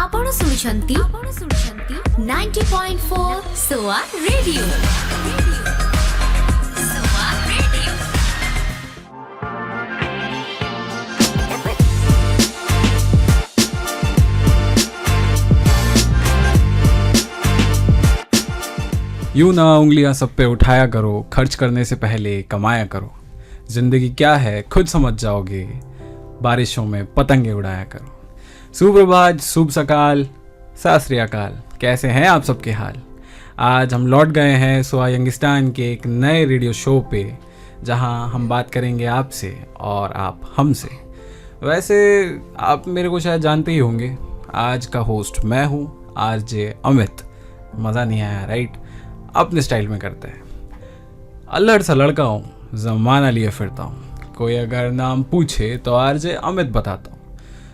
ଆପଣ ଶୁଣୁଛନ୍ତି 90.4 सोआ रेडियो। यूं ना उंगलियां सब पे उठाया करो, खर्च करने से पहले कमाया करो। जिंदगी क्या है खुद समझ जाओगे, बारिशों में पतंगे उड़ाया करो। सुप्रभात, शुभ सकाल, सत श्री अकाल। कैसे हैं आप सबके हाल? आज हम लौट गए हैं सोआ यंगिस्तान के एक नए रेडियो शो पे, जहां हम बात करेंगे आपसे और आप हमसे। वैसे आप मेरे को शायद जानते ही होंगे, आज का होस्ट मैं हूँ, आरजे अमित। मज़ा नहीं आया राइट? अपने स्टाइल में करते हैं। अल्लड़ सा लड़का हूँ, ज़माना लिए फिरता हूँ। कोई अगर नाम पूछे तो आरजे अमित बताता हूँ।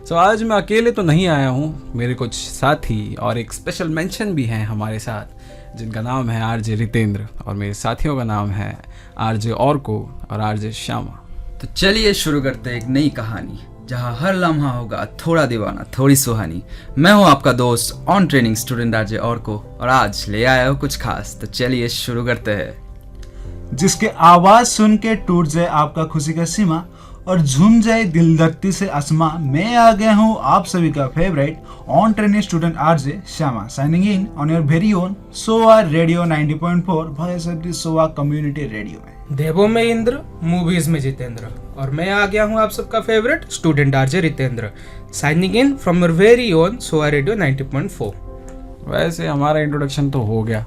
सो आज मैं अकेले तो नहीं आया हूँ, मेरे कुछ साथी और एक स्पेशल मेंशन भी हैं हमारे साथ, जिनका नाम है आरजे रितेंद्र और मेरे साथियों का नाम है आरजे औरको और आरजे श्यामा। तो चलिए शुरू करते हैं एक नई कहानी, जहाँ हर लम्हा होगा थोड़ा दीवाना थोड़ी सुहानी। मैं हूँ आपका दोस्त ऑन ट्रेनिंग स्टूडेंट आरजे औरको, और आज ले आया हूँ कुछ खास। तो चलिए शुरू करते हैं। जिसके आवाज सुन के टूट जाए आपका खुशी का सीमा और झूम जाए दिल धरती से आसमां, मैं आ गया हूँ आप सभी का favourite on training student RJ Shyama, signing in on your very own सोआ रेडियो 90.4 भाई सोआ कम्युनिटी रेडियो में। देवों में इंद्र, मूवीज में जितेंद्र, और मैं आ गया हूँ आप सबका favourite student RJ Ritendra, signing in from your very own सोआ रेडियो 90.4। वैसे हमारा इंट्रोडक्शन तो हो गया।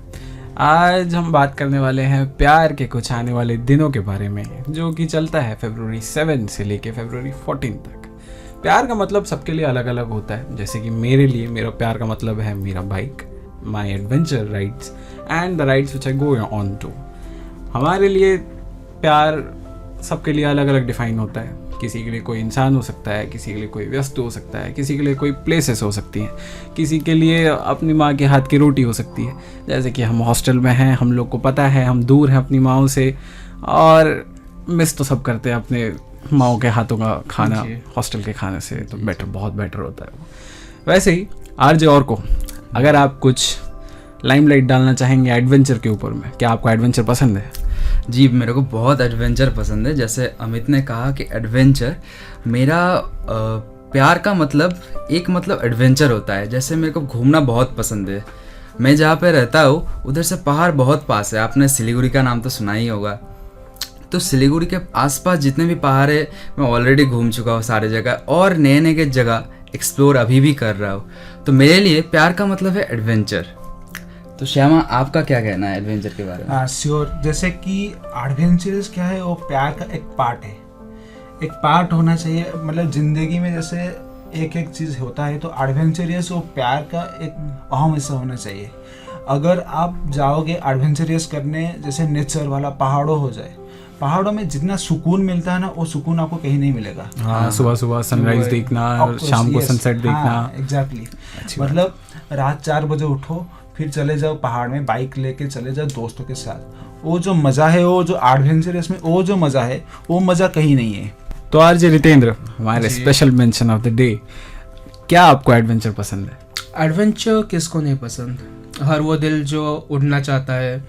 आज हम बात करने वाले हैं प्यार के कुछ आने वाले दिनों के बारे में, जो कि चलता है February 7 से लेके February 14 तक। प्यार का मतलब सबके लिए अलग अलग होता है। जैसे कि मेरे लिए मेरा प्यार का मतलब है मेरा bike, my adventure rides and the rides which I go on to. हमारे लिए प्यार सबके लिए अलग अलग डिफाइन होता है। किसी के लिए कोई इंसान हो सकता है, किसी के लिए कोई वस्तु हो सकता है, किसी के लिए कोई प्लेसेस हो सकती हैं, किसी के लिए अपनी माँ के हाथ की रोटी हो सकती है। जैसे कि हम हॉस्टल में हैं, हम लोग को पता है हम दूर हैं अपनी माँओं से, और मिस तो सब करते हैं अपने माँओं के हाथों का खाना। हॉस्टल के खाने से तो बेटर, बहुत बेटर होता है वो। वैसे ही आरजे और को अगर आप कुछ लाइमलाइट डालना चाहेंगे एडवेंचर के ऊपर में, क्या आपको एडवेंचर पसंद है? जी, मेरे को बहुत एडवेंचर पसंद है। जैसे अमित ने कहा कि एडवेंचर, मेरा प्यार का मतलब एक मतलब एडवेंचर होता है। जैसे मेरे को घूमना बहुत पसंद है। मैं जहाँ पे रहता हूँ उधर से पहाड़ बहुत पास है। आपने सिलीगुड़ी का नाम तो सुना ही होगा। तो सिलीगुड़ी के आसपास जितने भी पहाड़ है मैं ऑलरेडी घूम चुका हूँ सारे जगह, और नए नए जगह एक्सप्लोर अभी भी कर रहा हूँ। तो मेरे लिए प्यार का मतलब है एडवेंचर। तो श्यामा, आपका क्या कहना है एडवेंचर के बारे में? श्योर। जैसे कि एडवेंचरस क्या है, वो प्यार का एक पार्ट है, एक पार्ट होना चाहिए। मतलब जिंदगी में जैसे एक एक चीज़ होता है, तो एडवेंचरियस वो प्यार का एक अहम हिस्सा होना चाहिए। अगर आप जाओगे एडवेंचरियस करने, जैसे नेचर वाला पहाड़ों हो जाए, पहाड़ों में जितना सुकून मिलता है ना, वो सुकून आपको कहीं नहीं मिलेगा। हाँ, सुबह सुबह सनराइज देखना, शाम को सनसेट देखना। एग्जैक्टली। मतलब रात 4 बजे उठो, फिर चले जाओ पहाड़ में, बाइक लेके चले जाओ दोस्तों के साथ। वो जो मज़ा है, वो जो एडवेंचरस में वो जो मज़ा है, वो मज़ा कहीं नहीं है। तो आरजे रितेंद्र, हमारे special mention of the day, क्या आपको एडवेंचर पसंद है? एडवेंचर किसको नहीं पसंद? हर वो दिल जो उड़ना चाहता है,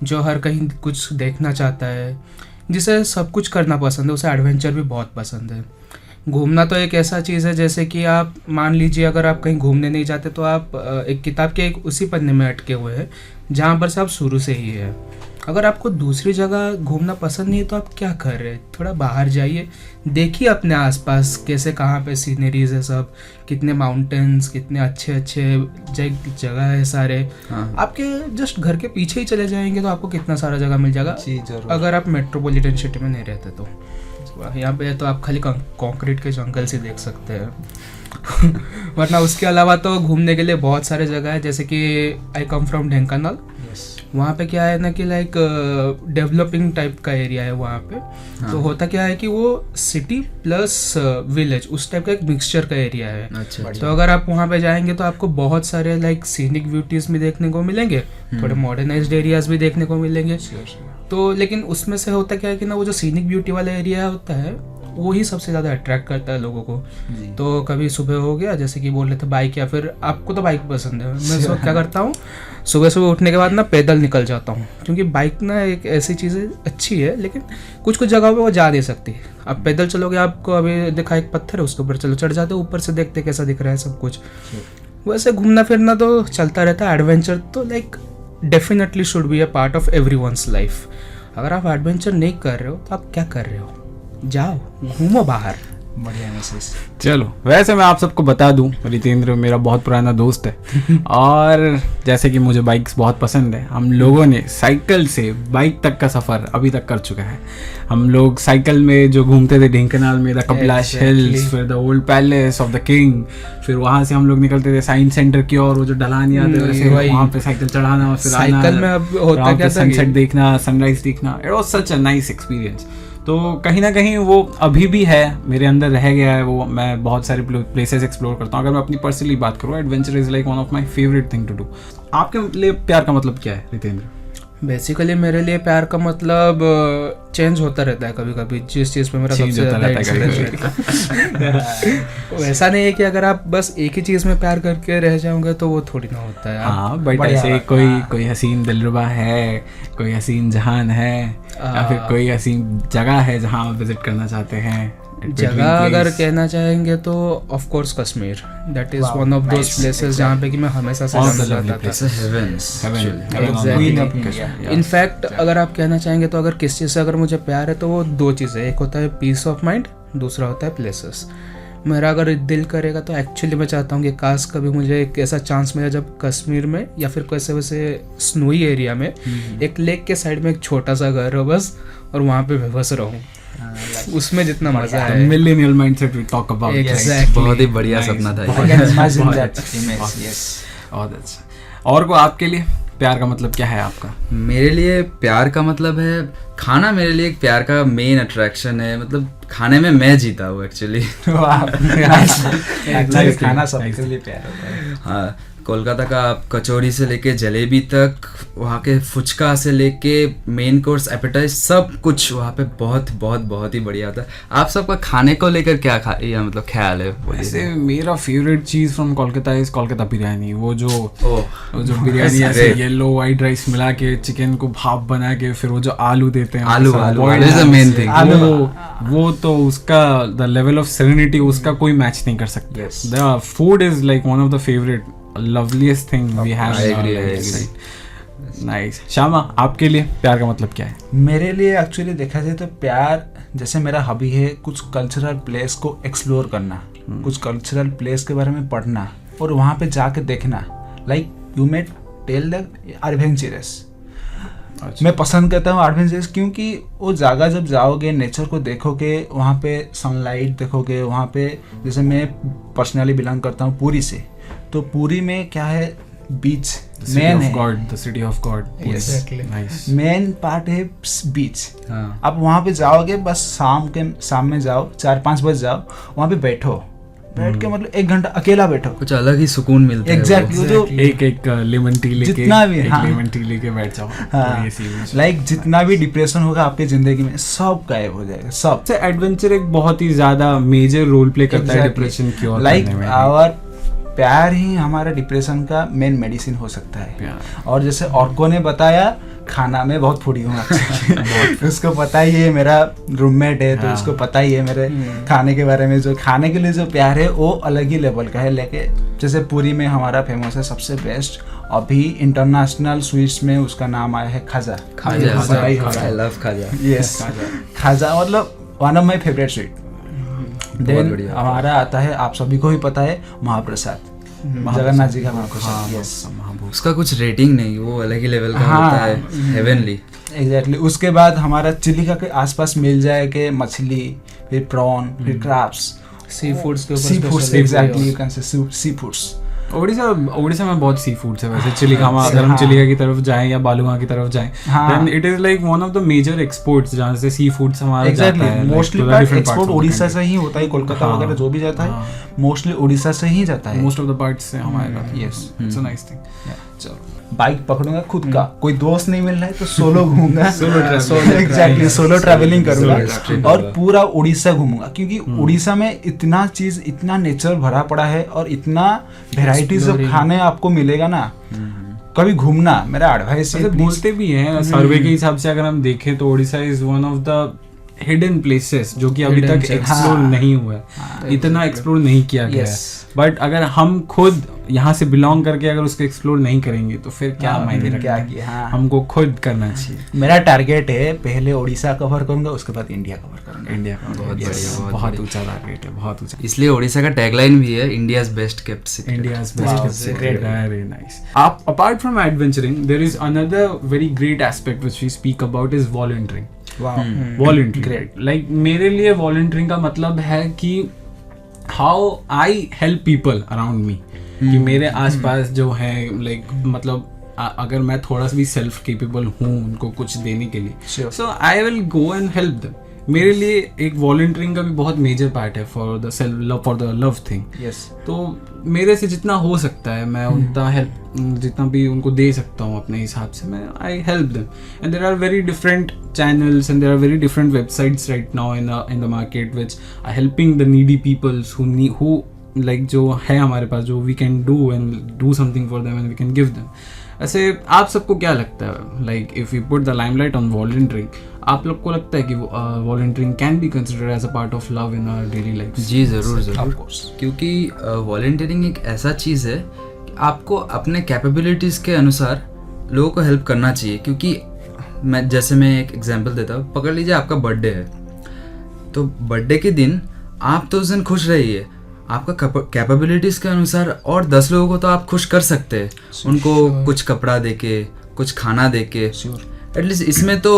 जो हर कहीं कुछ देखना चाहता है, जिसे सब कुछ करना पसंद है, उसे एडवेंचर भी बहुत पसंद है। घूमना तो एक ऐसा चीज़ है, जैसे कि आप मान लीजिए अगर आप कहीं घूमने नहीं जाते तो आप एक किताब के एक उसी पन्ने में अटके हुए हैं जहाँ पर से आप शुरू से ही है। अगर आपको दूसरी जगह घूमना पसंद नहीं है तो आप क्या कर रहे हैं? थोड़ा बाहर जाइए, देखिए अपने आसपास कैसे, कहाँ पे सीनरीज है, सब कितने माउंटेन्स, कितने अच्छे अच्छे जगह है सारे। हाँ। आपके जस्ट घर के पीछे ही चले जाएंगे तो आपको कितना सारा जगह मिल जाएगा। जी जरूर। अगर आप मेट्रोपॉलिटन सिटी में नहीं रहते तो यहाँ पे तो आप खाली कंक्रीट के जंगल से देख सकते हैं। वरना उसके अलावा तो घूमने के लिए बहुत सारे जगह है। जैसे कि आई कम फ्रॉम ढेंकानाल, वहाँ पे क्या है ना कि लाइक डेवलपिंग टाइप का एरिया है वहाँ पे। हाँ। तो होता क्या है कि वो सिटी प्लस विलेज उस टाइप का एक मिक्सचर का एरिया है। अच्छा। तो अगर आप वहाँ पे जाएंगे तो आपको बहुत सारे लाइक सीनिक ब्यूटीज भी देखने को मिलेंगे, थोड़े मॉडर्नाइज्ड एरियाज भी देखने को मिलेंगे। तो लेकिन उसमें से होता क्या है कि ना, वो जो सीनिक ब्यूटी वाला एरिया होता है वही सबसे ज़्यादा अट्रैक्ट करता है लोगों को। जी। तो कभी सुबह हो गया, जैसे कि बोल रहे थे बाइक, या फिर आपको तो बाइक पसंद है, मैं सब क्या करता हूँ सुबह सुबह उठने के बाद ना पैदल निकल जाता हूँ, क्योंकि बाइक ना एक ऐसी चीज़ है, अच्छी है, लेकिन कुछ कुछ जगहों पे वो जा नहीं सकती। आप पैदल चलोगे, आपको अभी दिखा एक पत्थर है, उसके ऊपर चलो, चढ़ जाते हो, ऊपर से देखते कैसा दिख रहा है सब कुछ। वैसे घूमना फिरना तो चलता रहता है, एडवेंचर तो like definitely should be a part of everyone's life. अगर आप एडवेंचर नहीं कर रहे हो तो आप क्या कर रहे हो? जाओ घूमो बाहर। बढ़िया मैसेज। चलो, वैसे मैं आप सबको बता दूं, रितेंद्र मेरा बहुत पुराना दोस्त है और जैसे कि मुझे बाइक्स बहुत पसंद है, हम लोगों ने साइकिल से बाइक तक का सफ़र अभी तक कर चुका है। हम लोग साइकिल में जो घूमते थे ढेंकनाल में, द कपिलाश हिल्स, फिर the old palace of the king, फिर वहाँ से हम लोग निकलते थे साइंस सेंटर की और वो जो ढलान आते वैसे वहाँ पे साइकिल चढ़ाना और फिर साइकिल में अब होता क्या था, सनसेट देखना, सनराइज देखना, it was such a nice experience. तो कहीं ना कहीं वो अभी भी है, मेरे अंदर रह गया है वो। मैं बहुत सारे प्लेसेस एक्सप्लोर करता हूँ। अगर मैं अपनी पर्सनली बात करूँ, adventure is like one of my favourite thing to do. आपके लिए प्यार का मतलब क्या है रितेंद्र? बेसिकली मेरे लिए प्यार का मतलब चेंज होता रहता है कभी कभी, जिस चीज़ पे मेरा सबसे ज़्यादा इंटरेस्ट है। वैसा नहीं है कि अगर आप बस एक ही चीज़ में प्यार करके रह जाओगे तो वो थोड़ी ना होता है। हाँ, बट ऐसे कोई हसीन दिलरुबा है, कोई हसीन जहान है, या फिर कोई हसीन जगह है जहाँ आप विजिट करना चाहते हैं? जगह अगर कहना चाहेंगे तो of course Kashmir, that is one of those places जहाँ पे कि मैं हमेशा से जाना चाहता था। इनफैक्ट अगर आप कहना चाहेंगे तो अगर किस चीज़ से अगर मुझे प्यार है तो वो दो चीज़ें, एक होता है पीस ऑफ माइंड, दूसरा होता है प्लेसेस। मेरा अगर दिल करेगा तो एक्चुअली मैं चाहता हूँ कि काश कभी मुझे एक ऐसा चांस मिला जब कश्मीर में या फिर कैसे वैसे स्नोई एरिया में एक लेक के साइड में एक छोटा सा घर हो बस, और वहाँ पे बेबस रहूँ। उसमें जितना मजा है, millennial mindset we talk about, exactly, बहुत ही बढ़िया सपना था। बहुत अच्छा। और को आपके लिए प्यार का मतलब क्या है आपका? मेरे लिए प्यार का मतलब है खाना। मेरे लिए एक प्यार का मेन अट्रैक्शन है, मतलब खाने में मैं जीता हूँ एक्चुअली। खाना सबके लिए प्यार होता है। हाँ, कोलकाता का कचौड़ी से लेके जलेबी तक, वहाँ के फुचका से लेके मेन कोर्स एपेटाइज, सब कुछ वहाँ पे बहुत बहुत बहुत ही बढ़िया होता है। आप सबका खाने को लेकर क्या मतलब ख्याल है? वैसे मेरा favourite cheese from Kolkata is Kolkata biryani. वो जो बिरयानी ऐसे येलो वाइट राइस मिला के, चिकन को भाप बना के, फिर वो जो आलू देते हैं, आलू इज द मेन थिंग। वो तो उसका द लेवल ऑफ सेरेनिटी उसका कोई मैच नहीं कर सकता। The food is like one of the favourite loveliest thing we have in our lives, right? Nice. Shyama, आपके लिए प्यार का मतलब क्या है? मेरे लिए एक्चुअली देखा जाए तो प्यार, जैसे मेरा हॉबी है कुछ कल्चरल प्लेस को एक्सप्लोर करना, कुछ कल्चरल प्लेस के बारे में पढ़ना और वहाँ पे जाके देखना। Like you may tell the adventurous. मैं पसंद करता हूँ एडवेंचरस क्योंकि वो जगह जब जाओगे, नेचर को देखोगे, वहाँ पे सनलाइट देखोगे, वहाँ पे जैसे मैं पर्सनली बिलोंग करता हूँ पुरी से, तो पुरी में क्या है, बीच मेन है, the city of God. Main part है बीच। आप वहाँ पे जाओगे, बस शाम में जाओ, 4-5 बजे जाओ, वहाँ पे बैठो, बैठ के मतलब 1 घंटा अकेला बैठो, कुछ अलग ही सुकून मिलता है। एग्जैक्टली, जो एक लेमन टी लेके, जितना भी लेमन टी लेके बैठ जाओ, लाइक जितना भी डिप्रेशन होगा आपकी जिंदगी में सब गायब हो जाएगा। सब से एडवेंचर एक बहुत ही ज्यादा मेजर रोल प्ले करता है डिप्रेशन की ओर। लाइक आवर प्यार ही हमारा डिप्रेशन का मेन मेडिसिन हो सकता है। और जैसे औरको ने बताया, खाना में बहुत फूडी हूँ उसको पता ही है, मेरा रूममेट है तो उसको पता ही है मेरे खाने के बारे में। जो खाने के लिए जो प्यार है वो अलग ही लेवल का है। लेके जैसे पुरी में हमारा फेमस है सबसे बेस्ट, अभी इंटरनेशनल स्वीट्स में उसका नाम आया है खाजा। आई लव खाजा। यस, खाजा मतलब one of my favourite sweet. Then हमारा आता है, आप सभी को ही पता है, महाप्रसाद, जगन्नाथ जी का महाप्रसाद। यस, उसका कुछ रेटिंग नहीं, वो अलग ही लेवल का होता है, हेवनली। एग्जैक्टली। उसके बाद हमारा चिलिका के आसपास मिल जाए कि मछली, फिर प्रॉन, फिर क्रैब्स, सी फूड्स के ऊपर, sea foods, exactly, you can say sea foods. Odisha में बहुत सी फूड्स है वैसे। चिलिका, अगर हम चिलिका की तरफ जाएं या बालुगा की तरफ जाएं, then it is like one of the major exports जहाँ से सी फूड्स हमारा जाता है। मोस्टली एक्सपोर्ट ओडिशा से ही होता है, कोलकाता वगैरह जो भी जाता है मोस्टली ओडिशा से ही जाता है। मोस्ट ऑफ द पार्ट्स से हमारे। Yes, it's a nice thing. चलो बाइक पकड़ूंगा खुद का, कोई दोस्त नहीं मिल रहा है तो सोलो घूमूंगा, traveling. एग्जैक्टली सोलो ट्रैवलिंग करूंगा trip और होगा. पूरा उड़ीसा घूमूंगा, क्योंकि उड़ीसा में इतना चीज, इतना नेचर भरा पड़ा है और इतना वेराइटीज ऑफ खाने आपको मिलेगा ना, कभी घूमना, मेरा एडवाइस है मतलब please. बोलते भी हैं सर्वे के हिसाब से अगर हम देखें तो Orissa is one of the hidden places जो कि अभी Hidden तक gems. एक्सप्लोर हाँ. नहीं हुआ है, इतना एक्सप्लोर नहीं किया गया है. Yes. बट अगर हम खुद यहाँ से बिलोंग करके अगर उसको एक्सप्लोर नहीं करेंगे तो फिर क्या मायने रखता क्या है? किया, हाँ. हमको खुद करना चाहिए. मेरा टारगेट है पहले उड़ीसा कवर करूंगा, उसके बाद इंडिया कवर करूंगा. इंडिया का बहुत yes, बढ़िया, बहुत बहुत बढ़िया. ऊंचा टारगेट है, बहुत ऊंचा. इसलिए उड़ीसा का टैगलाइन भी है India's best kept secret. India's Wow, best great. secret. Very nice. Apart from adventuring, there is another very great aspect which we speak about is volunteering. वाह. Volunteering. Great. Like मेरे लिए volunteering का मतलब है कि how I help people around me. कि मेरे आसपास जो है like मतलब अगर मैं थोड़ा सा भी सेल्फ केपेबल हूँ उनको कुछ देने के लिए, Sure. so I will go and help them. मेरे लिए एक वॉलंटियरिंग का भी बहुत मेजर पार्ट है for the self love, for the love thing. Yes. तो मेरे से जितना हो सकता है मैं उतना हेल्प, जितना भी उनको दे सकता हूँ अपने हिसाब से, मैं I help them. And there are very different channels and there are very different websites right now in the market which are helping the needy peoples who like जो है हमारे पास, जो we can do and do something for them and we can give them. ऐसे आप सबको क्या लगता है, like if you put the limelight on volunteering, आप लोग को लगता है कि volunteering can be considered as a part of love in our daily life? जी ज़रूर ज़रूर. Of course. क्योंकि वॉलंटियरिंग एक ऐसा चीज़ है कि आपको अपने कैपेबिलिटीज़ के अनुसार लोगों को हेल्प करना चाहिए. क्योंकि मैं एक एग्जांपल देता हूँ. पकड़ लीजिए आपका बर्थडे है, तो बर्थडे के दिन आप तो उस दिन खुश रहिए, आपका कैपेबिलिटीज़ के अनुसार और 10 लोगों को तो आप खुश कर सकते हैं. उनको कुछ कपड़ा देके, कुछ खाना देके, एटलीस्ट इसमें तो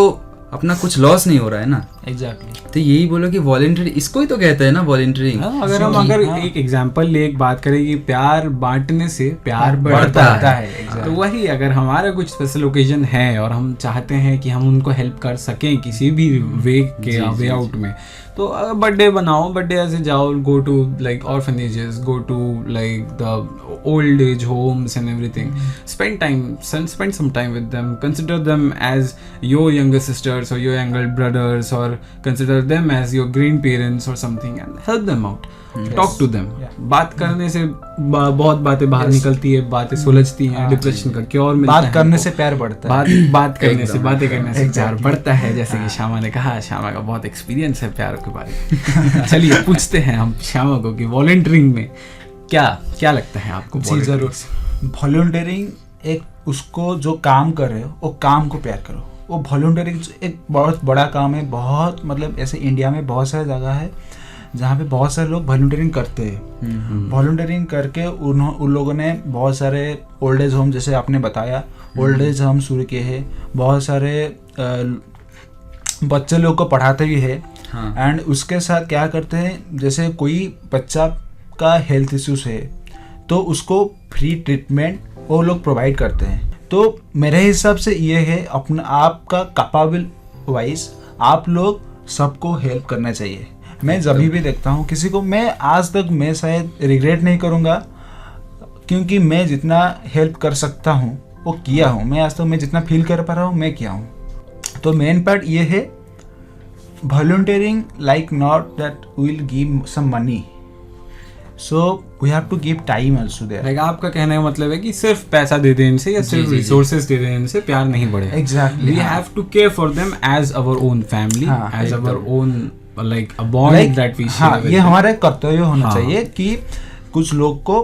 अपना कुछ लॉस नहीं हो रहा है ना. Exactly. तो यही बोलो कि वॉलंटियरिंग इसको ही तो कहते हैं ना, वॉलंटियरिंग. अगर एक एग्जांपल ले, एक बात करें कि प्यार बांटने से प्यार बढ़ता बढ़ता है. है. तो वही अगर हमारा कुछ स्पेशल ओकेजन है और हम चाहते हैं कि हम उनको हेल्प कर सकें किसी भी वे आउट में, तो अगर बर्थडे बनाओ, बर्थडे ऐसे जाओ, go to like orphanages, go to like the old age homes and everything, spend some time with them, consider them as your younger sisters or your younger brothers, or consider them as your grandparents or something, and help them out. Talk to them. बात करने से बहुत बातें बाहर निकलती है, बातें सुलझती हैं, डिप्रेशन का क्योर मिलता है. बात करने से प्यार बढ़ता है. बात करने से, बातें करने से प्यार बढ़ता है, जैसे कि श्यामा ने कहा. श्यामा का बहुत एक्सपीरियंस है प्यार के बारे में. चलिए पूछते हैं हम श्यामा को कि वॉलंटियरिंग में क्या लगता है आपको? जी जरूर. वॉलंटियरिंग एक उसको जो काम कर रहे हो वो काम को प्यार करो. वो वॉलंटियरिंग एक बहुत बड़ा काम है. बहुत मतलब ऐसे इंडिया में बहुत सारी जगह है जहाँ पे बहुत सारे लोग वॉलंटियरिंग करते हैं. वॉलंटियरिंग करके उन लोगों ने बहुत सारे ओल्ड एज होम, जैसे आपने बताया, ओल्ड एज होम शुरू किए हैं. बहुत सारे बच्चे लोग को पढ़ाते भी है. एंड उसके साथ क्या करते हैं, जैसे कोई बच्चा का हेल्थ इश्यूज है तो उसको फ्री ट्रीटमेंट वो लोग प्रोवाइड करते हैं. तो मेरे हिसाब से ये है, अपना आपका कैपेबल वाइज आप लोग सबको हेल्प करना चाहिए. मैं जब भी देखता हूँ किसी को, मैं आज तक मैं शायद रिग्रेट नहीं करूँगा, क्योंकि मैं जितना हेल्प कर सकता हूँ वो किया हूँ. मैं आज तक मैं जितना फील कर पा रहा हूँ मैं किया हूँ. तो मेन पार्ट ये है, volunteering like not that will give some money, so we have to give time also there. Like आपका कहने का मतलब है कि सिर्फ पैसा दे देने से या सिर्फ रिसोर्सेज दे देने से प्यार नहीं बढ़ेगा. Exactly. We have to care for them as our own family, as our own like a bond that we share. ये हमारा कर्तव्य होना चाहिए कि कुछ लोग को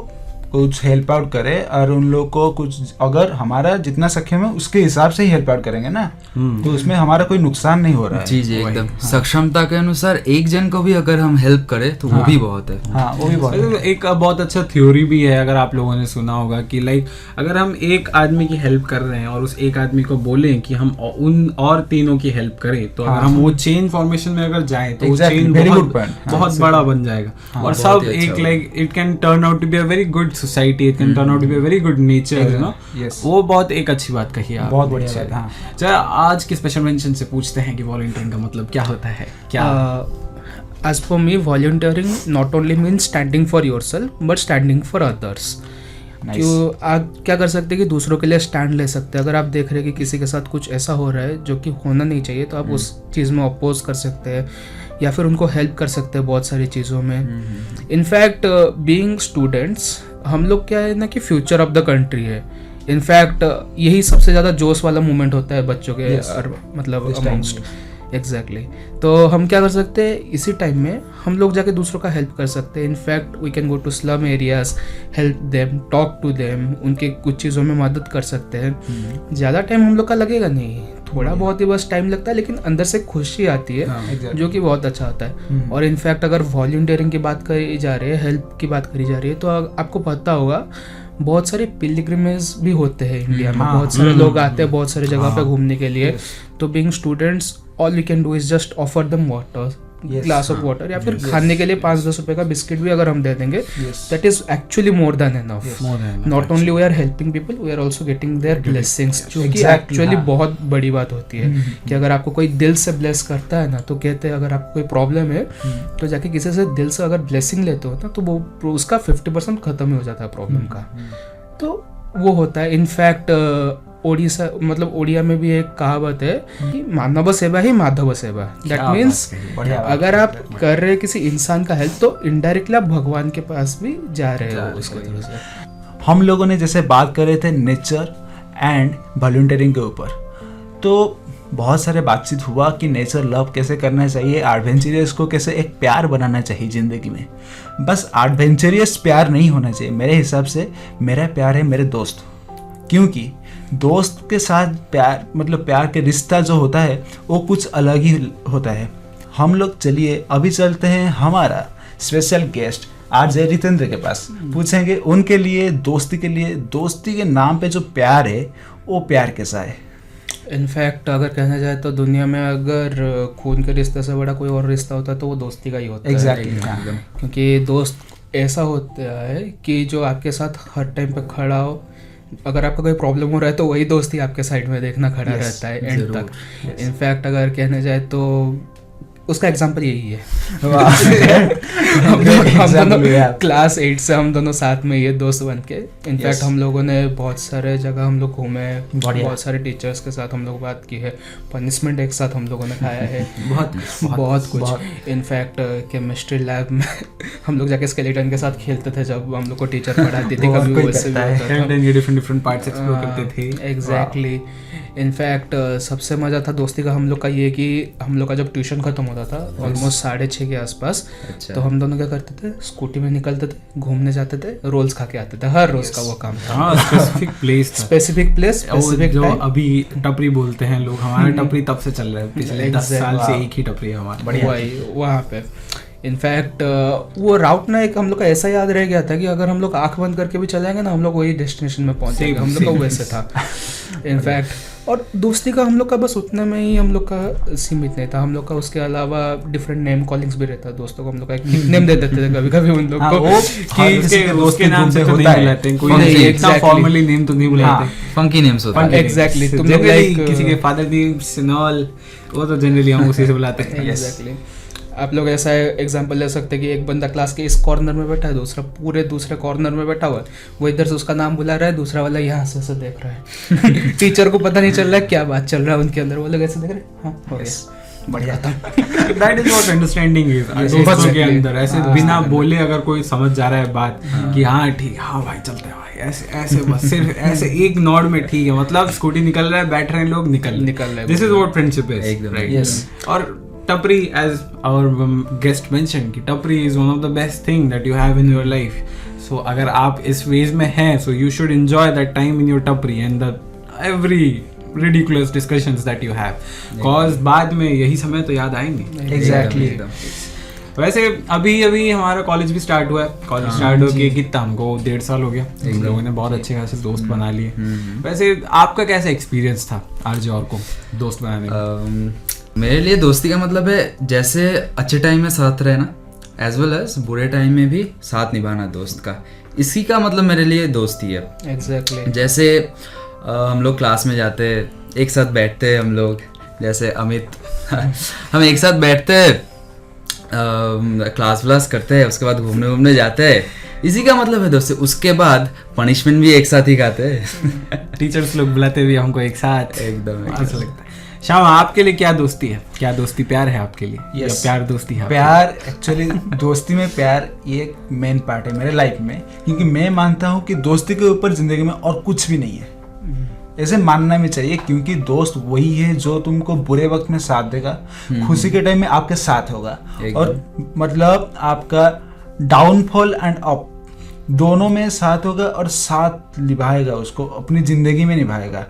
कुछ हेल्प आउट करे, और उन लोग को कुछ, अगर हमारा जितना सक्षम है उसके हिसाब से ही हेल्प आउट करेंगे ना, तो उसमें हमारा कोई नुकसान नहीं हो रहा है. जी एकदम. सक्षमता के अनुसार एक जन को भी अगर हम हेल्प करें तो वो भी बहुत है. हाँ, वो भी बहुत है. एक बहुत अच्छा थ्योरी भी है, अगर आप लोगों ने सुना होगा, कि लाइक अगर हम एक आदमी की हेल्प कर रहे हैं और उस एक आदमी को बोलें कि हम उन और तीनों की हेल्प करें, तो अगर हम वो चेन फॉर्मेशन में अगर जाएं तो वो चेन बहुत बड़ा बन जाएगा. और सब एक like it can turn out to be a very good society, it can turn out to be a very good nature, you know. वो बहुत एक अच्छी बात कही आप. बहुत बढ़िया बात. हाँ. चलो आज के स्पेशल मेंशन से पूछते हैं कि वॉलंटियरिंग का मतलब क्या होता है. क्या as for me, volunteering not only means standing for yourself but standing for others. क्यों आप क्या कर सकते हैं कि दूसरों के लिए स्टैंड ले सकते हैं। अगर आप देख रहे हैं कि किसी के साथ कुछ ऐसा हो रहा है जो कि होना नहीं चाहिए, तो आप उस चीज़ में अपोज कर सकते हैं या फिर उनको हेल्प कर सकते हैं बहुत सारी चीज़ों में। इनफैक्ट बीइंग स्टूडेंट्स, हम लोग क्या है ना कि फ्यूचर ऑफ द कंट्री है। इनफैक्ट यही सबसे ज़्यादा जोश वाला मोमेंट होता है बच्चों के मतलब अमॉन्स्ट। एग्जैक्टली। तो हम क्या कर सकते हैं, इसी टाइम में हम लोग जाके दूसरों का हेल्प कर सकते हैं। In fact we can go to slum areas, help them, talk to them, उनके कुछ चीज़ों में मदद कर सकते हैं। ज़्यादा टाइम हम लोग का लगेगा नहीं, थोड़ा बहुत ही बस टाइम लगता है, लेकिन अंदर से खुशी आती है जो कि बहुत अच्छा होता है। और इनफैक्ट अगर वॉलंटियरिंग की बात करी जा रही है, हेल्प की बात करी जा रही है, तो आपको पता होगा बहुत सारे पिलग्रिमेज भी होते हैं इंडिया में। बहुत सारे लोग आते हैं बहुत सारे जगह पे घूमने के लिए। तो being students, all we can do is just offer them water, glass of water, या फिर खाने के लिए 5-10 रुपए का बिस्किट भी अगर हम दे देंगे, that is actually more than enough. Not only we are helping people, we are also getting their blessings, जो कि एक्चुअली बहुत बड़ी बात होती है। कि अगर आपको कोई दिल से ब्लेस करता है ना, तो कहते हैं अगर आपको कोई प्रॉब्लम है तो जाके किसी से दिल से अगर ब्लेसिंग लेते हो ना, तो वो उसका 50% खत्म ही हो जाता है प्रॉब्लम का। तो वो होता है। इनफैक्ट ओडिशा मतलब ओडिया में भी एक कहावत है कि मानव सेवा ही माधव सेवा। दैट मीन्स अगर आप कर रहे हैं किसी इंसान का हेल्प, तो इनडायरेक्टली आप भगवान के पास भी जा रहे हो उसके थ्रू से। हम लोगों ने जैसे बात कर रहे थे नेचर एंड वॉलंटियरिंग के ऊपर, तो बहुत सारे बातचीत हुआ कि नेचर लव कैसे करना चाहिए, एडवेंचरियस को कैसे एक प्यार बनाना चाहिए ज़िंदगी में। बस एडवेंचरियस प्यार नहीं होना चाहिए मेरे हिसाब से। मेरा प्यार है मेरे दोस्त, क्योंकि दोस्त के साथ प्यार मतलब प्यार के रिश्ता जो होता है वो कुछ अलग ही होता है। हम लोग चलिए अभी चलते हैं हमारा स्पेशल गेस्ट आरजे रितेंद्र के पास, पूछेंगे उनके लिए दोस्ती के नाम पे जो प्यार है वो प्यार कैसा है। इनफैक्ट अगर कहना जाए तो दुनिया में अगर खून के रिश्ते से बड़ा कोई और रिश्ता होता है तो वो दोस्ती का ही होता है। एग्जैक्टली। क्योंकि दोस्त ऐसा होता है कि जो आपके साथ हर टाइम पे खड़ा हो। अगर आपका कोई प्रॉब्लम हो रहा है तो वही दोस्ती आपके साइड में देखना खड़ा रहता है एंड तक। इनफैक्ट अगर कहने जाए तो उसका एग्जांपल यही है। हम दोनों क्लास 8 से हम दोनों साथ में ये दोस्त बन के, इनफैक्ट हम लोगों ने बहुत सारे जगह हम लोग घूमे, बहुत सारे टीचर्स के साथ हम लोग बात की है, पनिशमेंट एक साथ हम लोगों ने खाया है, बहुत कुछ। इनफैक्ट केमिस्ट्री लैब में हम लोग जाके स्केलेटन के साथ खेलते थे जब हम लोग को टीचर पढ़ाती थी, कभी वैसे भी डिफरेंट पार्ट्स एक्सप्लोर करते थे। एग्जैक्टली। इनफैक्ट सबसे मज़ा था दोस्ती का हम लोग का ये कि हम लोग का जब ट्यूशन खत्म होता था ऑलमोस्ट 6:30 के आसपास, तो हम दोनों क्या करते थे, स्कूटी में निकलते थे, घूमने जाते थे, रोल्स खा के आते थे। हर रोज का वो काम था। स्पेसिफिक प्लेस जो टाइम। अभी टपरी बोलते हैं लोग, हमारा टपरी तब से चल रहा है, पिछले 10 साल से एक ही टपरी है हमारा। वही वहाँ पे इनफैक्ट वो राउट ना एक हम लोग का ऐसा याद रह गया था कि अगर हम लोग आंख बंद करके भी चलाएंगे ना, हम लोग वही डेस्टिनेशन में पहुंचेंगे। हम लोग का वैसे था इनफैक्ट। और दोस्ती का हम लोग का बस उतने में ही हम लोग का सीमित नहीं था। हम लोग का उसके अलावा डिफरेंट नेम कॉलिंग्स भी रहता है दोस्तों को। हम लोग का एक निकनेम दे देते थे कभी कभी उन लोग को कि उसके नाम से तो नहीं बुलाते, कोई इतना फॉर्मली नेम तो नहीं बुलाते, फंकी नेम्स होता है। एग्जैक्टली। तुम लोग लाइक किसी के फादर नेम सिनोल, वो तो जनरली हम उसी से बुलाते हैं। एग्जैक्टली। आप लोग ऐसा एग्जांपल ले सकते हैं कि एक बंदा क्लास के इस कॉर्नर में बैठा है, दूसरा पूरे दूसरे कॉर्नर में बैठा हुआ है, वो इधर से उसका नाम बुला रहा है, दूसरा वाला यहाँ से देख रहा है। टीचर को पता नहीं चल रहा है क्या बात चल रहा है उनके अंदर, वो लोग ऐसे देख रहे हैं। हाँ, हो गया, बढ़िया था। That is what understanding is। दोस्तों के अंदर ऐसे बिना बोले अगर कोई समझ जा रहा है बात कि हाँ ठीक, हाँ भाई चलते हैं भाई, ऐसे ऐसे बस सिर्फ ऐसे एक नॉड में ठीक है, मतलब स्कूटी निकल रहा है, बैठ रहे हैं लोग, निकल रहे हैं। This is what friendship is, right. और टपरी, as our guest mentioned, कि टपरी is one of the best thing that you have in your life. So अगर आप इस phase में हैं, so you should enjoy that time in your टपरी and the every ridiculous discussions that you have. Cause बाद में यही समय तो याद आएंगे। Exactly. वैसे अभी हमारा कॉलेज भी स्टार्ट हुआ है। कॉलेज स्टार्ट होके कितना हमको 1.5 साल हो गया, हम लोगों ने बहुत अच्छे खासे दोस्त बना लिए। वैसे आपका कैसा एक्सपीरियंस था आरजे और को दोस्त बनाने का? मेरे लिए दोस्ती का मतलब है जैसे अच्छे टाइम में साथ रहना, एज वेल एज बुरे टाइम में भी साथ निभाना दोस्त का। इसी का मतलब मेरे लिए दोस्ती है। एग्जैक्टली। जैसे हम लोग क्लास में जाते, एक साथ बैठते हम लोग, जैसे अमित हम एक साथ बैठते, क्लास व्लास करते हैं, उसके बाद घूमने जाते हैं, इसी का मतलब है दोस्तों, उसके बाद पनिशमेंट भी एक साथ ही खाते हैं। टीचर्स लोग बुलाते भी हमको एक साथ, एकदम ऐसा लगता है। श्याम, आपके लिए क्या दोस्ती है? क्या दोस्ती प्यार है आपके लिए? या Yes. प्यार दोस्ती है? प्यार एक्चुअली दोस्ती में प्यार ये एक मेन पार्ट है मेरे लाइफ में, क्योंकि मैं मानता हूँ कि दोस्ती के ऊपर जिंदगी में और कुछ भी नहीं है। ऐसे मानना भी चाहिए, क्योंकि दोस्त वही है जो तुमको बुरे वक्त में साथ देगा, खुशी के टाइम में आपके साथ होगा, और मतलब आपका डाउनफॉल एंड अप दोनों में साथ होगा और साथ निभाएगा, उसको अपनी जिंदगी में निभाएगा।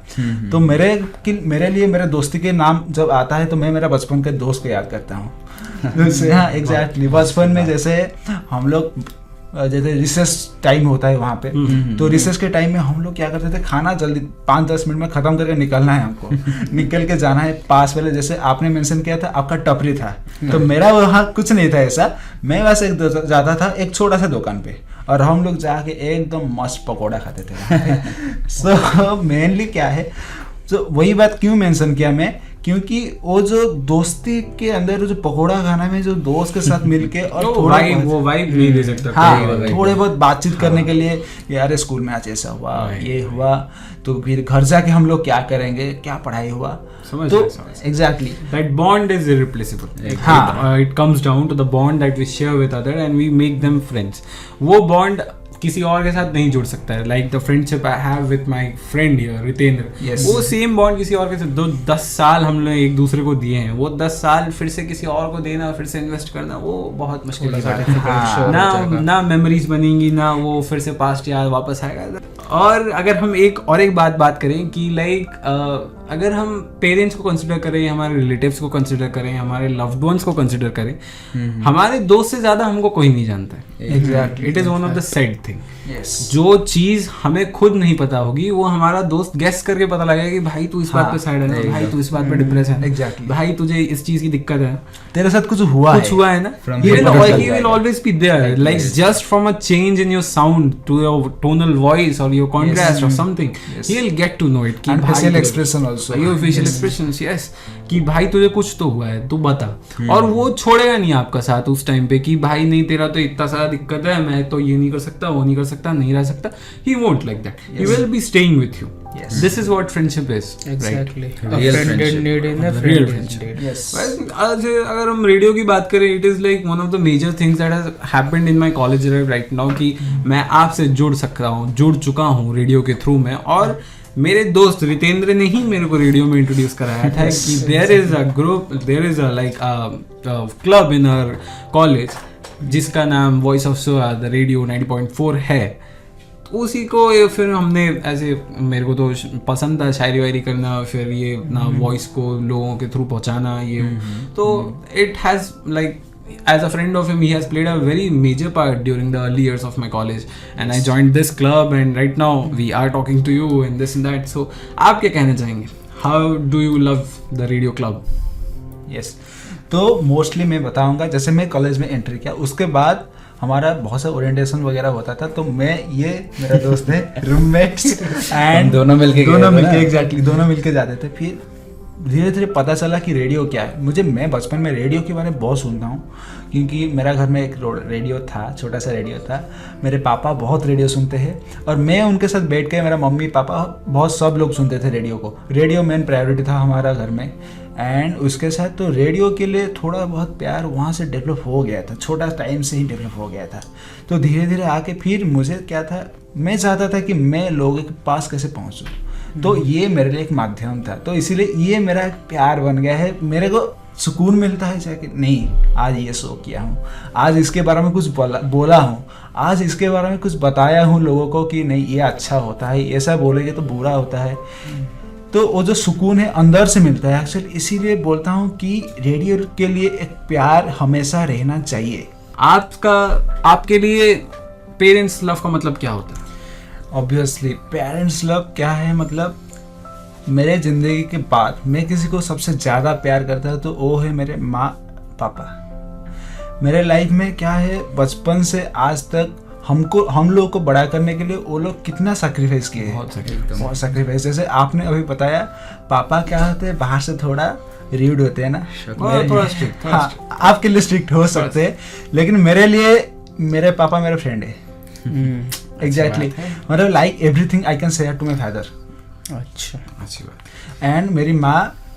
तो मेरे लिए मेरे दोस्ती के नाम जब आता है तो मैं मेरा बचपन के दोस्त को याद करता हूँ। जैसे हाँ एग्जैक्टली, बचपन में जैसे हम लोग जैसे रिसेस टाइम होता है वहाँ पे, तो रिसेस के टाइम में हम लोग क्या करते थे, खाना जल्दी 5-10 मिनट में खत्म करके निकलना है हमको, निकल के जाना है पास वाले, जैसे आपने मेंशन किया था आपका टपरी था, तो मेरा वहाँ कुछ नहीं था ऐसा, मैं वैसे जाता था एक छोटा सा दुकान पे, और हम लोग जाके एकदम मस्त पकौड़ा खाते थे। सो मेनली क्या है, तो वही बात क्यों मेंशन किया मैं, क्योंकि वो जो दोस्ती के अंदर जो पकौड़ा खाना में जो दोस्त के साथ मिलके और थोड़ा वो वाइब नहीं दे सकता। हाँ थोड़े बहुत बातचीत करने के लिए, यार स्कूल में आज ऐसा हुआ, ये हुआ, तो फिर घर जाके हम लोग क्या करेंगे, क्या पढ़ाई हुआ, तो exactly that bond is irreplaceable. हाँ. It comes down to the bond that we share with other and we make them friends. वो bond किसी और के साथ नहीं जुड़ सकता है। Like the friendship I have with my friend here Ritendra, Yes. वो सेम बॉन्ड किसी और के साथ 10 साल हम लोग एक दूसरे को दिए हैं, वो 10 साल फिर से किसी और को देना, फिर से इन्वेस्ट करना, वो बहुत मुश्किल की बात है। ना मेमोरीज बनेंगी, ना वो फिर से पास्ट याद वापस आएगा। और अगर हम एक बात करें कि लाइक अगर हम पेरेंट्स को कंसिडर करें, हमारे रिलेटिव्स को कंसिडर करें, हमारे लव्ड वंस को कंसिडर करें, हमारे दोस्त से ज्यादा हमको कोई नहीं जानता है। Exactly, it is one of the sad thing. Yes, जो चीज हमें खुद नहीं पता होगी वो हमारा दोस्त गेस करके पता लगेगा कि भाई तू इस बात पे सैड है ना, भाई तू इस बात पे डिप्रेस है, Exactly. भाई तुझे इस चीज की दिक्कत है, तेरे साथ कुछ हुआ है ना, From he his will point of he will always be there, like just from a change in your sound to your tonal voice or your contrast or something, Yes. he will get to know it कि and भाई facial तुझे- expression also. your facial expressions, yes, कि भाई तुझे कुछ तो हुआ है, तू बता। और वो छोड़ेगा नहीं आपका साथ उस टाइम पे कि भाई नहीं तेरा तो इतना सारा दिक्कत है, मैं तो ये नहीं कर सकता, वो नहीं कर सकता, नहीं रह सकता। He won't like that. He will be staying with you. Yes. This is what friendship is, right? Exactly. A Real friend friendship. in need in a Real friend in friendship. need. Yes. आज अगर हम radio की बात करें, it is like one of the major things that has happened in my college life right now, कि मैं आपसे जुड़ चुका हूँ रेडियो के थ्रू में। और मेरे दोस्त रितेंद्र ने ही मेरे को रेडियो में इंट्रोड्यूस कराया था कि there is a group, there is a like club in our college जिसका नाम voice of SOA the radio 90.4 है। उसी को फिर हमने ऐसे, मेरे को तो पसंद था शायरी वायरी करना, फिर ये ना वॉइस को लोगों के थ्रू पहुंचाना, ये तो it has like as a friend of him he has played a very major part during the early years of my college, and I joined this club and right now we are talking to you and this and that. So आप क्या कहना चाहेंगे, how do you love the radio club? Yes, तो mostly मैं बताऊंगा, जैसे मैं college में एंट्री किया उसके बाद हमारा बहुत सा ओरिएंटेशन वगैरह होता था, तो मैं ये मेरा दोस्त है रूममेट्स एंड दोनों मिलके एग्जैक्टली दोनों मिलके जाते थे। फिर धीरे धीरे पता चला कि रेडियो क्या है। मैं बचपन में रेडियो के बारे में बहुत सुनता हूँ, क्योंकि मेरा घर में एक रेडियो था, छोटा सा रेडियो था। मेरे पापा बहुत रेडियो सुनते हैं और मैं उनके साथ बैठ के, मेरा मम्मी पापा बहुत सब लोग सुनते थे रेडियो को। रेडियो मेन प्रायोरिटी था हमारा घर में। एंड उसके साथ तो रेडियो के लिए थोड़ा बहुत प्यार वहाँ से डेवलप हो गया था, छोटा टाइम से ही डेवलप हो गया था। तो धीरे धीरे आके फिर मुझे क्या था, मैं चाहता था कि मैं लोगों के पास कैसे पहुँचूँ, तो ये मेरे लिए एक माध्यम था। तो इसीलिए ये मेरा एक प्यार बन गया है। मेरे को सुकून मिलता है जाके, नहीं आज ये शो किया हूँ, आज इसके बारे में कुछ बोला हूँ, आज इसके बारे में कुछ बताया हूँ लोगों को कि नहीं ये अच्छा होता है, ऐसा बोलेंगे तो बुरा होता है। तो वो जो सुकून है अंदर से मिलता है एक्चुअली। इसीलिए बोलता हूँ कि रेडियो के लिए एक प्यार हमेशा रहना चाहिए। आपके लिए पेरेंट्स लव का मतलब क्या होता है? ऑब्वियसली पेरेंट्स लव क्या है, मतलब मेरे ज़िंदगी के बाद मैं किसी को सबसे ज़्यादा प्यार करता हूँ तो वो है मेरे माँ पापा। मेरे लाइफ में क्या है, बचपन से आज तक हम लोगों को बड़ा करने के लिए वो लोग कितना सैक्रिफाइस किए हैं, बहुत सैक्रिफाइस। जैसे आपने अभी बताया, पापा क्या होते हैं, बाहर से थोड़ा रीड होते हैं ना, थोड़ा स्ट्रिक्ट। हाँ, आपके लिए स्ट्रिक्ट हो सकते हैं, लेकिन मेरे लिए मेरे पापा मेरे फ्रेंड है। एग्जैक्टली, मतलब like everything I can share to my father. अच्छा, अच्छी बात। एंड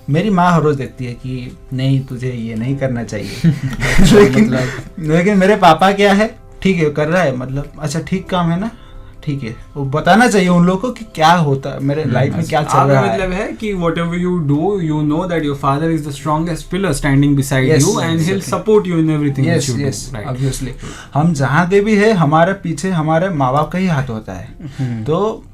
मेरी माँ हर रोज देखती है कि नहीं तुझे ये नहीं करना चाहिए लेकिन मेरे पापा क्या है, ठीक है कर रहा है, मतलब अच्छा ठीक काम है ना, ठीक है, वो बताना चाहिए उन लोगों को कि क्या होता है मेरे लाइफ में, क्या चल रहा है। मतलब है कि whatever you do, you know that your father is the strongest pillar standing beside Yes, you and he'll exactly. support you in everything yes that you yes do, right? Obviously हम जहाँ पे भी है हमारे पीछे हमारे माँ बाप का ही हाथ होता है, तो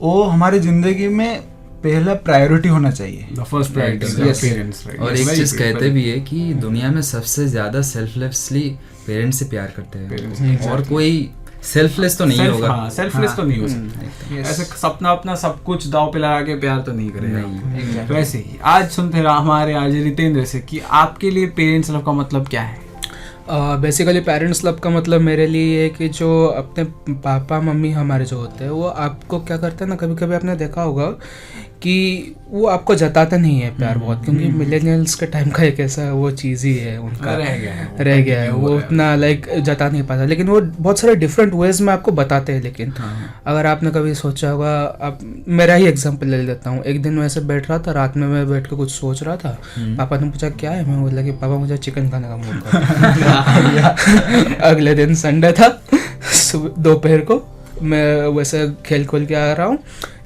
वो हमारी जिंदगी में पहला प्रायोरिटी होना चाहिए। The first priority is Yes. your parents, right? और Yes, एक very चीज good, कहते very भी है कि दुनिया में सबसे ज्यादा सेल्फलेसली पेरेंट्स से प्यार करते Parents, हैं, और कोई सेल्फलेस तो नहीं होगा। सेल्फलेस तो नहीं हो सकता। Yes. ऐसे सपना अपना सब कुछ दाव पे लगा के प्यार तो नहीं करेगा। Exactly. वैसे ही आज सुनते रहा हमारे आज रितेंद्र से कि आपके लिए पेरेंट्स लव का मतलब क्या है? बेसिकली पेरेंट्स लव का मतलब मेरे लिए ये है कि जो अपने पापा मम्मी हमारे जो होते हैं वो आपको क्या करते हैं ना, कभी कभी आपने देखा होगा कि वो आपको जताते नहीं है प्यार बहुत, क्योंकि मिलेनियल्स के टाइम का एक ऐसा वो चीज़ ही है उनका, रह गया है वो उतना लाइक जता नहीं पाता, लेकिन वो बहुत सारे डिफरेंट वेज में आपको बताते हैं। लेकिन अगर आपने कभी सोचा होगा, आप मेरा ही एग्जांपल ले लेता हूँ, एक दिन मैं ऐसे बैठ रहा था, रात में मैं बैठ के कुछ सोच रहा था, पापा ने पूछा क्या है, मैं बोला कि पापा मुझे चिकन खाने का मूड कर अगले दिन संडे था, दोपहर को मैं वैसे खेल खोल के आ रहा हूँ,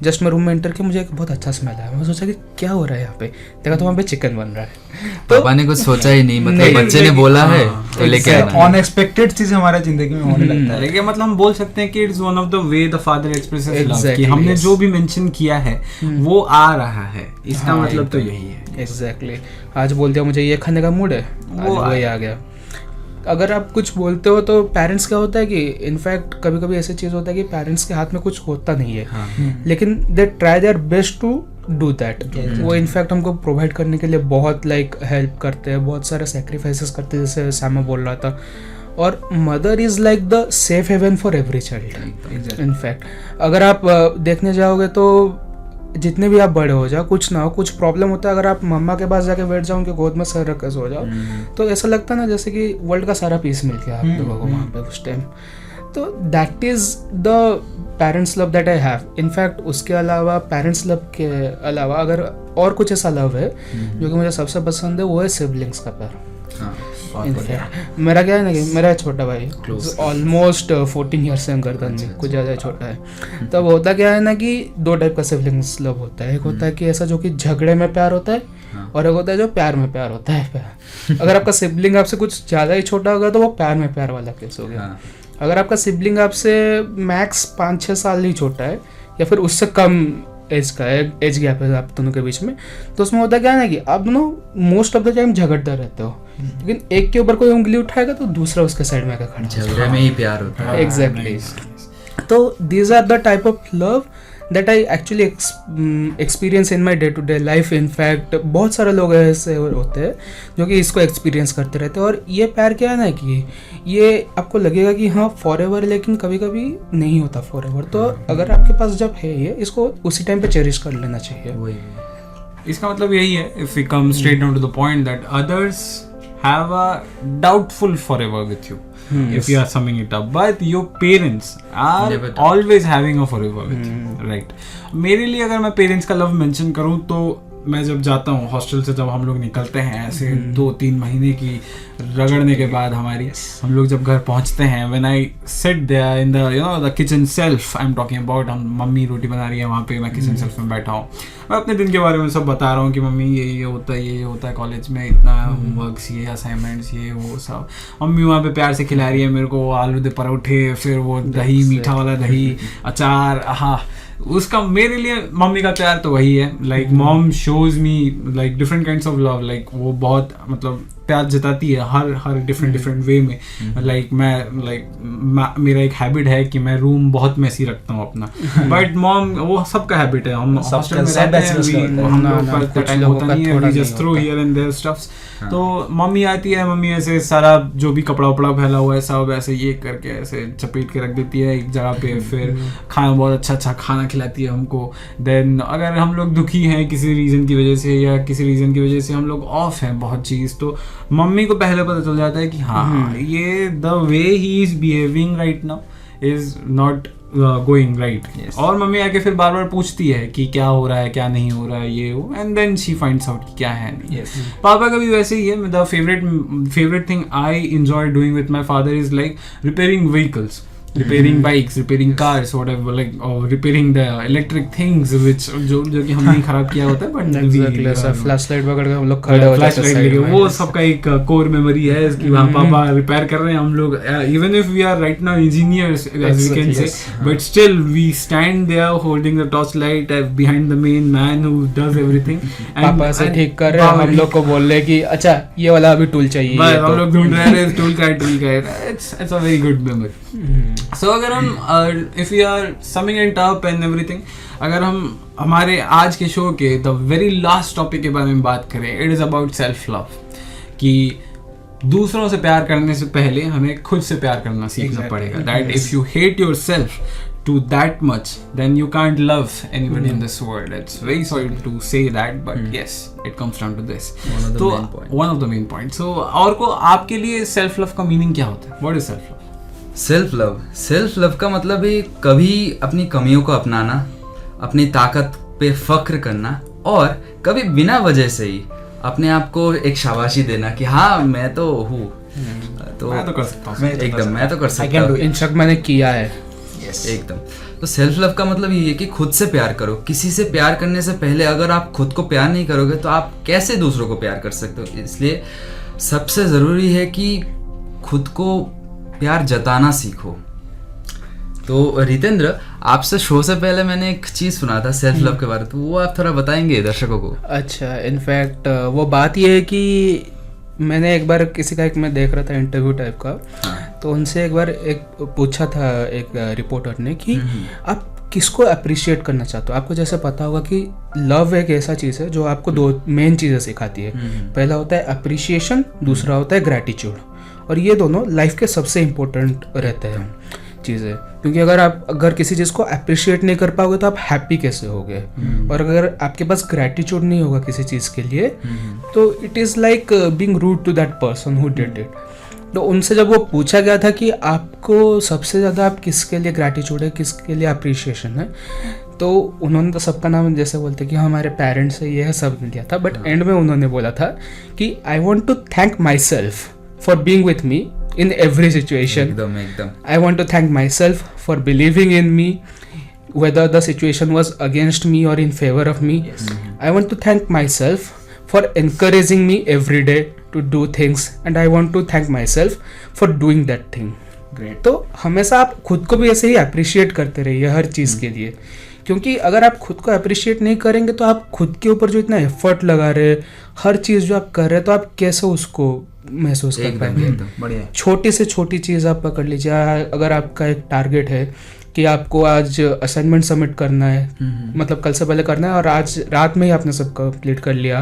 जस्ट मैं रूम में एंटर किया, मुझे एक बहुत अच्छा स्मेल आया, मैं सोचा कि क्या हो रहा है यहाँ पे, देखा तो वहाँ पे चिकन बन रहा है। तो पापा ने कुछ सोचा ही नहीं, मतलब बच्चे ने बोला है तो लेके आना। अनएक्सपेक्टेड चीज हमारे जिंदगी में होने लगता है। लेकिन मतलब हम बोल सकते हैं कि it's one of the way the father expresses love, कि Exactly, हमने yes. जो भी मेंशन किया है वो आ रहा है, इसका मतलब तो यही है। एग्जैक्टली, आज बोल दिया मुझे ये खाने का मूड है, वो वही आ गया। अगर आप कुछ बोलते हो तो पेरेंट्स क्या होता है कि इनफैक्ट कभी कभी ऐसी चीज़ होता है कि पेरेंट्स के हाथ में कुछ होता नहीं है, लेकिन they try their best to do that. वो इनफैक्ट हमको प्रोवाइड करने के लिए बहुत लाइक हेल्प करते हैं, बहुत सारे सेक्रीफाइसेस करते हैं, जैसे सैमा बोल रहा था। और mother is like the safe haven for every child. In fact अगर आप देखने जाओगे तो जितने भी आप बड़े हो जाओ, कुछ ना हो, कुछ प्रॉब्लम होता है, अगर आप मम्मा के पास जाके बैठ जाओ, उनके गोद में सर रख के सो जाओ, तो ऐसा लगता है ना जैसे कि वर्ल्ड का सारा पीस मिल गया आप लोगों को वहाँ पे उस टाइम। तो that is the parents love that I have. In fact उसके अलावा पेरेंट्स लव के अलावा अगर और कुछ ऐसा लव है जो कि मुझे सबसे पसंद है, वो है सिबलिंग्स का प्यार। मेरा क्या है ना कि मेरा छोटा भाई ऑलमोस्ट 14 ईयर्स से गर्दन में कुछ ज़्यादा छोटा है। तब होता क्या है ना कि दो टाइप का सिबलिंग्स लव होता है, एक होता है कि ऐसा जो कि झगड़े में प्यार होता है, और एक होता है जो प्यार में प्यार होता है। अगर आपका सिबलिंग आपसे कुछ ज़्यादा ही छोटा होगा तो वो प्यार में प्यार वाला केस हो गया। अगर आपका सिबलिंग आपसे मैक्स 5-6 साल ही छोटा है या फिर उससे कम एज का एज गैप है आप दोनों के बीच में, तो उसमें होता क्या है ना कि आप दोनों मोस्ट ऑफ द टाइम झगड़ते रहते हो, लेकिन एक के ऊपर कोई उंगली उठाएगा तो दूसरा उसके साइड में आकर खड़ा हो झगड़े में ही प्यार होता है। एग्जैक्टली। तो these are the type of love that I actually experience in my day to day life. In fact बहुत सारे लोग ऐसे होते हैं जो कि इसको एक्सपीरियंस करते रहते हैं। और ये प्यार क्या है ना कि ये आपको लगेगा कि हाँ फॉर एवर, लेकिन कभी कभी नहीं होता फॉर एवर। तो अगर आपके पास जब है ये, इसको उसी टाइम पे चेरिश कर लेना चाहिए। इसका मतलब यही है, if we come straight down to the point, that others have a doubtful forever with you, if you are summing it up, but your parents are always having a forever with you, right? मेरे लिए अगर मैं parents का love mention करूँ तो मैं जब जाता हूँ हॉस्टल से, जब हम लोग निकलते हैं ऐसे 2-3 महीने की रगड़ने के बाद हमारी, हम लोग जब घर पहुँचते हैं, when I sit there in the the kitchen self, I am talking about, हम मम्मी रोटी बना रही है वहाँ पे, मैं किचन सेल्फ में बैठा हूँ, मैं अपने दिन के बारे में सब बता रहा हूँ कि मम्मी ये होता है, ये होता है कॉलेज में, इतना होमवर्क्स, ये असाइनमेंट्स, ये वो सब। मम्मी वहाँ पे प्यार से खिला रही है मेरे को आलू दे परोठे, फिर वो दही, मीठा वाला दही, अचार। हाँ, उसका मेरे लिए मम्मी का प्यार तो वही है। Like mom shows me like different kinds of love, like वो बहुत मतलब प्यार जताती है हर डिफरेंट वे में। लाइक मेरा एक हैबिट है कि मैं रूम बहुत मैसी रखता हूँ अपना, बट मॉम वो सबका हैबिट है, हम हॉस्टल में रहते हैं, हम लोग का कुछ होता नहीं है, we just throw here and there stuffs. तो मम्मी आती है, मम्मी ऐसे सारा जो भी कपड़ा उपड़ा फैला हुआ है सब ऐसे ये करके ऐसे चपेट के रख देती है एक जगह पे, फिर खाना बहुत अच्छा खाना खिलाती है हमको। देन अगर हम लोग दुखी हैं किसी रीज़न की वजह से, या किसी रीज़न की वजह से हम लोग ऑफ हैं बहुत चीज़, तो मम्मी को पहले पता चल जाता है कि हाँ ये the way he is behaving right now, is not going right. Yes. और मम्मी आके फिर बार बार पूछती है कि क्या हो रहा है क्या नहीं हो रहा है ये वो, and then she finds out कि क्या है नहीं. Yes. पापा का भी वैसे ही है. The favourite thing I enjoy doing with my father is like repairing vehicles, repairing bikes, repairing cars, whatever, like or repairing the electric things which जो कि हमने खराब किया होता है, but एग्जैक्टली ऐसा फ्लैश लाइट पकड़ के हम लोग खड़े हो जाते हैं flashlight वो सबका एक कोर मेमोरी है कि वहाँ पापा रिपेयर कर रहे हैं. हम लोग even if we are right now engineers as we can say, but still we stand there holding the torch light behind the main man who does everything. पापा से ठीक कर रहे हैं, हम लोग को बोल रहे हैं कि अच्छा ये वाला अभी टूल चाहिए. बस हम लोग ढूंढ रहे हैं टूल का it's a very good memory. So अगर हम if we are summing it up and everything, अगर हम हमारे आज के शो के द वेरी लास्ट टॉपिक के बारे में बात करें, it is about self love. कि दूसरों से प्यार करने से पहले हमें खुद से प्यार करना सीखना पड़ेगा. That if you hate your self to that much, then you can't love anybody in this world. It's very sorry to say that, but yes, it comes down to this. One of the main points. So और को आपके लिए self love का meaning क्या होता है? What is self love? Self love का मतलब है कभी अपनी कमियों को अपनाना, अपनी ताकत पे फख्र करना, और कभी बिना वजह से ही अपने आप को एक शाबाशी देना कि हाँ मैं तो हूँ, तो मैं तो कर सकता हूँ. एकदम मैं तो कर सकता हूँ, इन शक मैंने किया है. एकदम. तो सेल्फ लव का मतलब ये है कि खुद से प्यार करो. किसी से प्यार करने से पहले अगर आप खुद को प्यार नहीं करोगे तो आप कैसे दूसरों को प्यार कर सकते हो. इसलिए सबसे ज़रूरी है कि खुद को प्यार जताना सीखो. तो रितेंद्र, आपसे शो से पहले मैंने एक चीज़ सुना था सेल्फ लव के बारे में, तो वो आप थोड़ा बताएंगे दर्शकों को. अच्छा, इनफैक्ट वो बात ये है कि मैंने एक बार किसी का, एक मैं देख रहा था इंटरव्यू टाइप का, तो उनसे एक बार एक पूछा था एक रिपोर्टर ने कि आप किसको अप्रिशिएट करना चाहते हो. आपको जैसे पता होगा कि लव एक ऐसा चीज़ है जो आपको दो मेन चीज़ें सिखाती है. पहला होता है अप्रिशिएशन, दूसरा होता है ग्रैटिट्यूड. और ये दोनों लाइफ के सबसे इम्पोर्टेंट रहते हैं चीज़ें, क्योंकि अगर किसी चीज़ को अप्रिशिएट नहीं कर पाओगे तो आप हैप्पी कैसे होगे. और अगर आपके पास ग्रैटिट्यूड नहीं होगा किसी चीज़ के लिए, तो it is like being rude to that person who did it. तो उनसे जब वो पूछा गया था कि आपको सबसे ज़्यादा आप किसके लिए ग्रैटिट्यूड है, किसके लिए अप्रिशिएशन है, तो उन्होंने तो सबका नाम जैसे बोलते कि हमारे पेरेंट्स से ये है सब दिया था, बट एंड में उन्होंने बोला था कि I want to thank myself for being with me in every situation. एकदम. I want to thank myself for believing in me, whether the situation was against me or in favor of me. Yes. I want to thank myself for encouraging me every day to do things, and I want to thank myself for doing that thing. Great. तो हमेशा आप खुद को भी ऐसे ही appreciate करते रहिए हर चीज़ के लिए, क्योंकि अगर आप खुद को अप्रिशिएट नहीं करेंगे तो आप खुद के ऊपर जो इतना एफर्ट लगा रहे, हर चीज़ जो आप कर रहे हैं, तो आप कैसे उसको महसूस कर पाएंगे. बढ़िया. छोटी से छोटी चीज़ आप पकड़ लीजिए. अगर आपका एक टारगेट है कि आपको आज असाइनमेंट सबमिट करना है, मतलब कल से पहले करना है, और आज रात में ही आपने सब कंप्लीट कर लिया,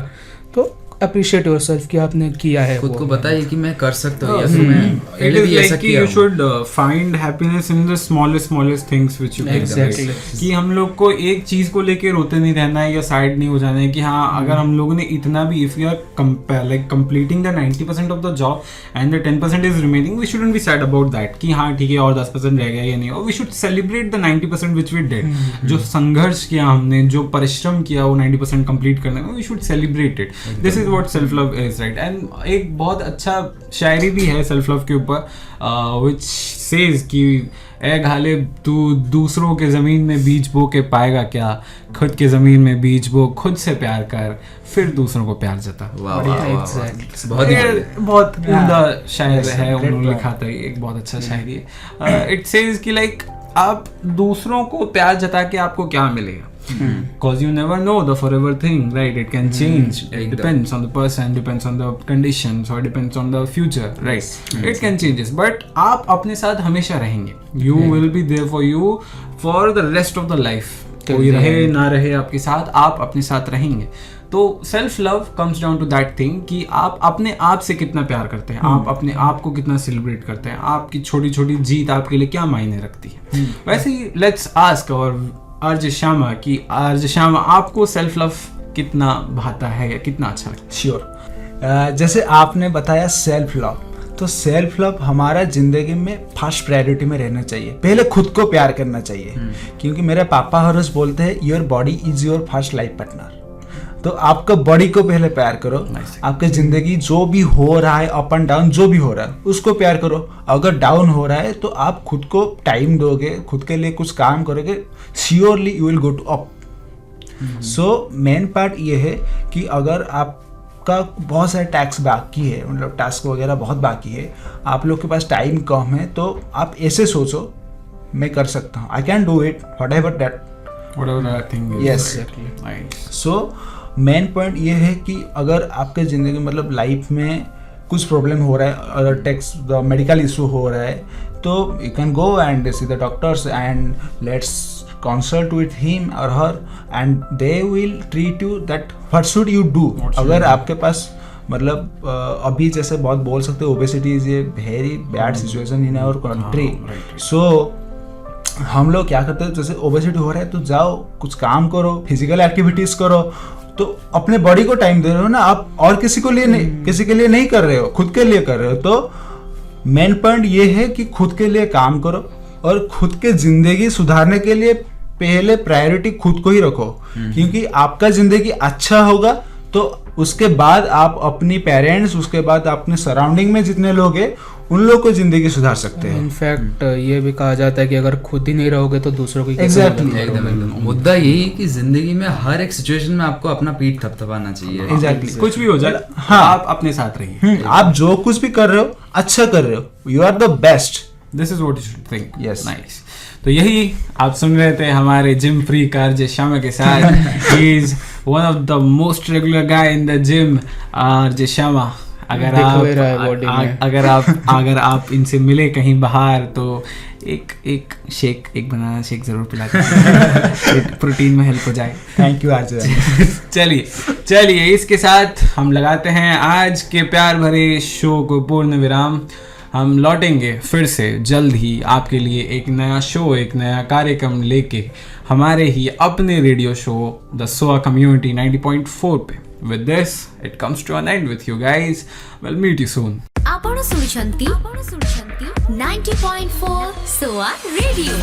तो अप्रिशिएट योरसेल्फ कि आपने किया है. खुद को बताइए कि मैं कर सकता हूँ. It is like कि you should find happiness in the smallest things which you can. Exactly. कि हम लोग को एक चीज को लेके रोते नहीं रहना है या साइड नहीं हो जाना है कि हाँ अगर हम लोगों ने इतना भी, if we are completing the 90% of the job and the 10% is remaining, we shouldn't be sad about that कि हाँ ठीक है और 10% रह गया या नहीं. और we should celebrate the 90% which we did. जो संघर्ष किया हमने, जो परिश्रम किया वो 90% कंप्लीट करने में, we should celebrate it. This is what self love is, right? And एक बहुत अच्छा शायरी भी है self love के ऊपर, which says कि ए घाले तू दूसरों के ज़मीन में बीज बो के पाएगा क्या, खुद के ज़मीन में बीज बो, खुद से प्यार कर, फिर दूसरों को प्यार जता. बहुत उम्दा शायर है, उन्होंने लिखा था, एक बहुत अच्छा शायरी है. इट सेज कि लाइक आप दूसरों को प्यार जता के आपको क्या मिलेगा. Because you never know the forever thing, right? It can change. It depends on the person, depends on the conditions, or depends on the future, right? It can change. But आप अपने साथ हमेशा रहेंगे. You will be there for you for the rest of the life. कोई रहे ना रहे आपके साथ, आप अपने साथ रहेंगे. तो self love comes down to that thing कि आप अपने आप से कितना प्यार करते हैं, आप अपने आप को कितना सेलिब्रेट करते हैं, आपकी छोटी छोटी जीत आपके लिए क्या मायने रखती है. वैसे ही लेट्स आस्क और आरजे श्यामा कि आरजे श्यामा आपको सेल्फ लव कितना भाता है या कितना अच्छा लगता है. श्योर. जैसे आपने बताया सेल्फ लव, तो सेल्फ लव हमारा जिंदगी में फर्स्ट प्रायोरिटी में रहना चाहिए। पहले खुद को प्यार करना चाहिए, क्योंकि मेरे पापा हर रोज बोलते हैं your body is your first life partner. तो आपका बॉडी को पहले प्यार करो। आपके जिंदगी जो भी हो रहा है, अप एंड डाउन जो भी हो रहा है, उसको प्यार करो। अगर डाउन हो रहा है तो आप खुद को टाइम दोगे, खुद के लिए कुछ काम करोगे, surely you will go to up. So main part ये है कि अगर आपका बहुत सारे टैक्स बाकी है, मतलब टास्क वगैरह बहुत बाकी है, आप लोग के पास टाइम कम है, तो आप ऐसे सोचो मैं कर सकता हूँ, I can do it, whatever that. Whatever that thing is. Yes. Nice. So main point ये है कि अगर आपके ज़िंदगी मतलब लाइफ में कुछ प्रॉब्लम हो रहा है, अगर टैक्स मेडिकल इशू हो रहा है, तो you can go and see the doctors and let's consult with him और her and they will treat you that what should you do. अगर आपके पास मतलब अभी जैसे बहुत बोल सकते हो obesity is a very bad situation in our country. So हम लोग क्या करते हैं, जैसे ओबेसिटी हो रहा है तो जाओ कुछ काम करो, फिजिकल एक्टिविटीज करो, तो अपने बॉडी को टाइम दे रहे हो ना आप, और किसी को लिए नहीं, किसी के लिए नहीं कर रहे हो, खुद के लिए कर रहे हो। तो मेन पॉइंट ये है कि खुद के लिए काम करो और खुद के जिंदगी सुधारने के लिए पहले प्रायोरिटी खुद को ही रखो, क्योंकि आपका जिंदगी अच्छा होगा तो उसके बाद आप अपनी पेरेंट्स, उसके बाद अपने सराउंडिंग में जितने लोग हैं उन लोग को जिंदगी सुधार सकते हैं। इनफैक्ट ये भी कहा जाता है कि अगर खुद ही नहीं रहोगे तो दूसरों की Exactly. एकदम मुद्दा यही है कि जिंदगी में हर एक सिचुएशन में आपको अपना पीठ थपथपाना चाहिए। एग्जैक्टली कुछ भी हो जाए, हाँ, आप अपने साथ रहिए। आप जो कुछ भी कर रहे हो अच्छा कर रहे हो, you are the best. This is what you should think. Yes. Nice. तो यही आप सुन रहे थे हमारे जिम फ्री आरजे श्यामा के साथ। He is one of the most regular guy in the gym, RJ Shyama. अगर आप इनसे मिले कहीं बाहर तो एक बनाना शेक जरूर पिला दीजिए, प्रोटीन में हेल्प हो जाए। थैंक यू आज। चलिए इसके साथ हम लगाते हैं आज के प्यार भरे शो को पूर्ण विराम। हम लौटेंगे फिर से जल्द ही आपके लिए एक नया शो, एक नया कार्यक्रम लेके हमारे ही अपने रेडियो शो द सोआ कम्युनिटी 90.4 पे। With this, it comes to an end with you guys. We'll meet you soon. ଆପଣ ଶୁଣୁଛନ୍ତି 90.4 सोआ रेडियो।